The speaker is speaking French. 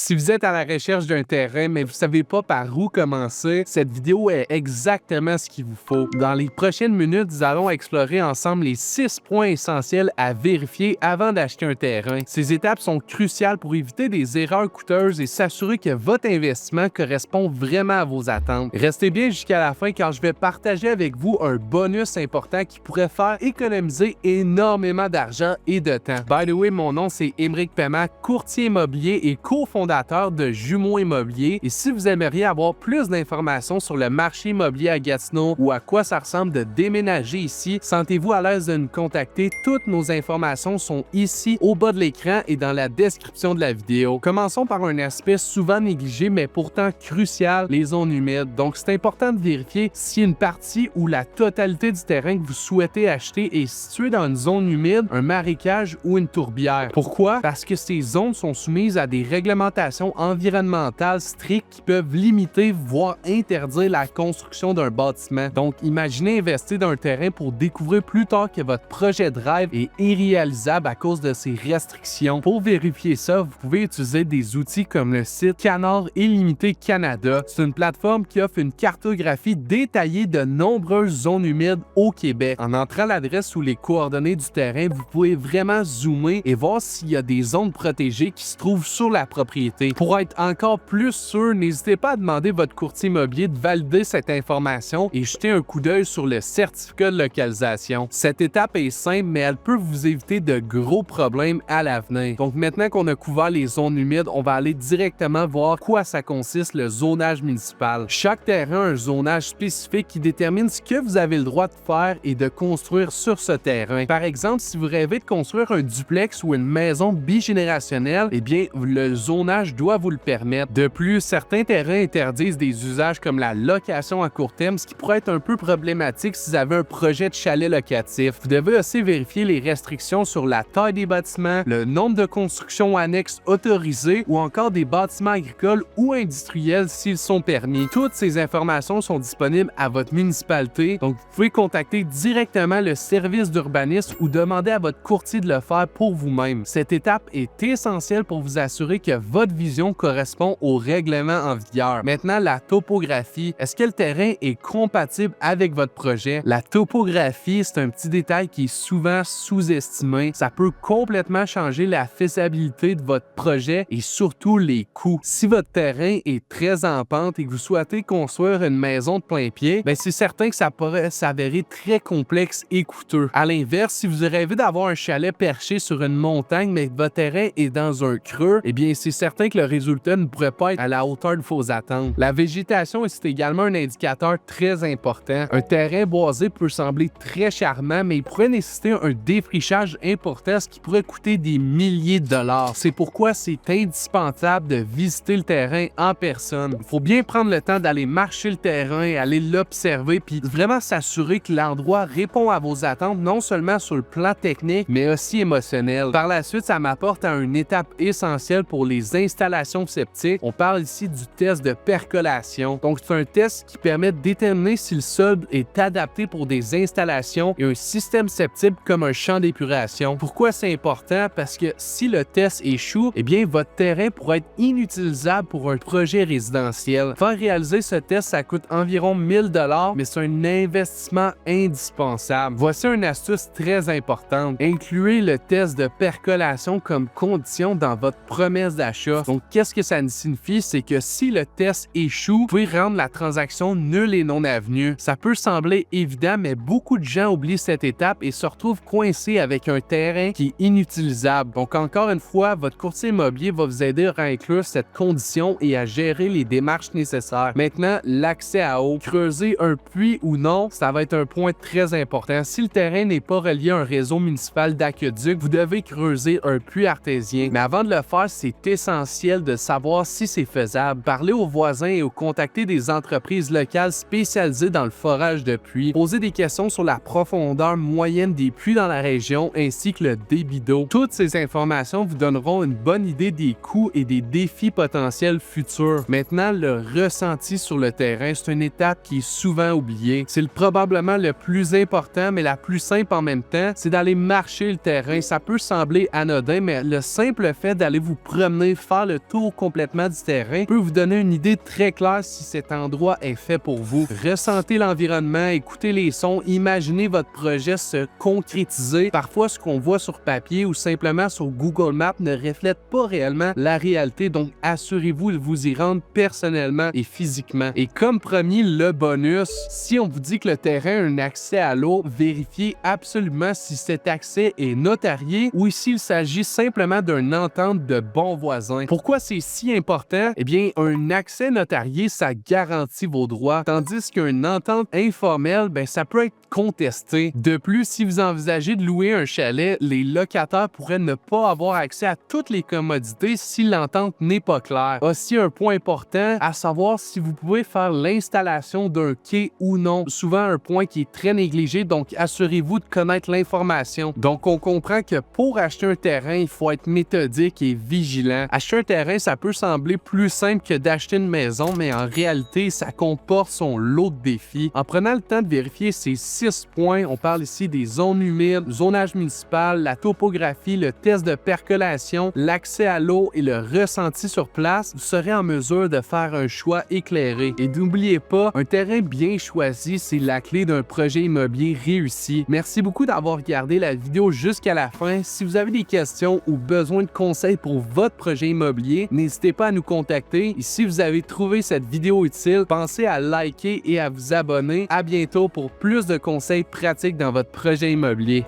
Si vous êtes à la recherche d'un terrain, mais vous ne savez pas par où commencer, cette vidéo est exactement ce qu'il vous faut. Dans les prochaines minutes, nous allons explorer ensemble les 6 points essentiels à vérifier avant d'acheter un terrain. Ces étapes sont cruciales pour éviter des erreurs coûteuses et s'assurer que votre investissement correspond vraiment à vos attentes. Restez bien jusqu'à la fin car je vais partager avec vous un bonus important qui pourrait faire économiser énormément d'argent et de temps. By the way, mon nom c'est Émeric Paiement, courtier immobilier et cofondateur de Jumeaux Immobilier. Et si vous aimeriez avoir plus d'informations sur le marché immobilier à Gatineau ou à quoi ça ressemble de déménager ici, sentez-vous à l'aise de nous contacter. Toutes nos informations sont ici au bas de l'écran et dans la description de la vidéo. Commençons par un aspect souvent négligé mais pourtant crucial, les zones humides. Donc c'est important de vérifier si une partie ou la totalité du terrain que vous souhaitez acheter est située dans une zone humide, un marécage ou une tourbière. Pourquoi? Parce que ces zones sont soumises à des réglementations environnementales strictes qui peuvent limiter, voire interdire la construction d'un bâtiment. Donc, imaginez investir dans un terrain pour découvrir plus tard que votre projet de rêve est irréalisable à cause de ces restrictions. Pour vérifier ça, vous pouvez utiliser des outils comme le site Canard Illimité Canada. C'est une plateforme qui offre une cartographie détaillée de nombreuses zones humides au Québec. En entrant l'adresse ou les coordonnées du terrain, vous pouvez vraiment zoomer et voir s'il y a des zones protégées qui se trouvent sur la propriété. Pour être encore plus sûr, n'hésitez pas à demander à votre courtier immobilier de valider cette information et jeter un coup d'œil sur le certificat de localisation. Cette étape est simple, mais elle peut vous éviter de gros problèmes à l'avenir. Donc maintenant qu'on a couvert les zones humides, on va aller directement voir quoi ça consiste le zonage municipal. Chaque terrain a un zonage spécifique qui détermine ce que vous avez le droit de faire et de construire sur ce terrain. Par exemple, si vous rêvez de construire un duplex ou une maison bigénérationnelle, eh bien le zonage doit vous le permettre. De plus, certains terrains interdisent des usages comme la location à court terme, ce qui pourrait être un peu problématique si vous avez un projet de chalet locatif. Vous devez aussi vérifier les restrictions sur la taille des bâtiments, le nombre de constructions annexes autorisées ou encore des bâtiments agricoles ou industriels s'ils sont permis. Toutes ces informations sont disponibles à votre municipalité, donc vous pouvez contacter directement le service d'urbanisme ou demander à votre courtier de le faire pour vous-même. Cette étape est essentielle pour vous assurer que votre vision correspond au règlement en vigueur. Maintenant, la topographie. Est-ce que le terrain est compatible avec votre projet? La topographie, c'est un petit détail qui est souvent sous-estimé. Ça peut complètement changer la faisabilité de votre projet et surtout les coûts. Si votre terrain est très en pente et que vous souhaitez construire une maison de plein pied, c'est certain que ça pourrait s'avérer très complexe et coûteux. À l'inverse, si vous rêvez d'avoir un chalet perché sur une montagne mais que votre terrain est dans un creux, c'est certain que le résultat ne pourrait pas être à la hauteur de vos attentes. La végétation est également un indicateur très important. Un terrain boisé peut sembler très charmant, mais il pourrait nécessiter un défrichage important, ce qui pourrait coûter des milliers de dollars. C'est pourquoi c'est indispensable de visiter le terrain en personne. Il faut bien prendre le temps d'aller marcher le terrain, aller l'observer, puis vraiment s'assurer que l'endroit répond à vos attentes, non seulement sur le plan technique, mais aussi émotionnel. Par la suite, ça m'apporte à une étape essentielle pour les installations septiques. On parle ici du test de percolation. Donc, c'est un test qui permet de déterminer si le sol est adapté pour des installations et un système septique comme un champ d'épuration. Pourquoi c'est important? Parce que si le test échoue, votre terrain pourrait être inutilisable pour un projet résidentiel. Faire réaliser ce test, ça coûte environ 1000 $, mais c'est un investissement indispensable. Voici une astuce très importante. Incluez le test de percolation comme condition dans votre promesse d'achat. Donc, qu'est-ce que ça signifie? C'est que si le test échoue, vous pouvez rendre la transaction nulle et non avenue. Ça peut sembler évident, mais beaucoup de gens oublient cette étape et se retrouvent coincés avec un terrain qui est inutilisable. Donc, encore une fois, votre courtier immobilier va vous aider à inclure cette condition et à gérer les démarches nécessaires. Maintenant, l'accès à eau. Creuser un puits ou non, ça va être un point très important. Si le terrain n'est pas relié à un réseau municipal d'aqueduc, vous devez creuser un puits artésien. Mais avant de le faire, c'est essentiel de savoir si c'est faisable. Parlez aux voisins et contacter des entreprises locales spécialisées dans le forage de puits. Posez des questions sur la profondeur moyenne des puits dans la région ainsi que le débit d'eau. Toutes ces informations vous donneront une bonne idée des coûts et des défis potentiels futurs. Maintenant, le ressenti sur le terrain, c'est une étape qui est souvent oubliée. C'est probablement le plus important, mais la plus simple en même temps, c'est d'aller marcher le terrain. Ça peut sembler anodin, mais le simple fait d'aller vous promener, faire faire le tour complètement du terrain peut vous donner une idée très claire si cet endroit est fait pour vous. Ressentez l'environnement, écoutez les sons, imaginez votre projet se concrétiser. Parfois, ce qu'on voit sur papier ou simplement sur Google Maps ne reflète pas réellement la réalité, donc assurez-vous de vous y rendre personnellement et physiquement. Et comme promis, le bonus, si on vous dit que le terrain a un accès à l'eau, vérifiez absolument si cet accès est notarié ou s'il s'agit simplement d'une entente de bons voisins. Pourquoi c'est si important? Eh bien, un accès notarié, ça garantit vos droits, tandis qu'une entente informelle, ça peut être contesté. De plus, si vous envisagez de louer un chalet, les locataires pourraient ne pas avoir accès à toutes les commodités si l'entente n'est pas claire. Aussi, un point important, à savoir si vous pouvez faire l'installation d'un quai ou non. Souvent, un point qui est très négligé, donc assurez-vous de connaître l'information. Donc, on comprend que pour acheter un terrain, il faut être méthodique et vigilant. Acheter un terrain, ça peut sembler plus simple que d'acheter une maison, mais en réalité, ça comporte son lot de défis. En prenant le temps de vérifier ces 6 points, on parle ici des zones humides, zonage municipal, la topographie, le test de percolation, l'accès à l'eau et le ressenti sur place, vous serez en mesure de faire un choix éclairé. Et n'oubliez pas, un terrain bien choisi, c'est la clé d'un projet immobilier réussi. Merci beaucoup d'avoir regardé la vidéo jusqu'à la fin. Si vous avez des questions ou besoin de conseils pour votre projet immobilier, n'hésitez pas à nous contacter. Et si vous avez trouvé cette vidéo utile, pensez à liker et à vous abonner. À bientôt pour plus de conseils pratiques dans votre projet immobilier.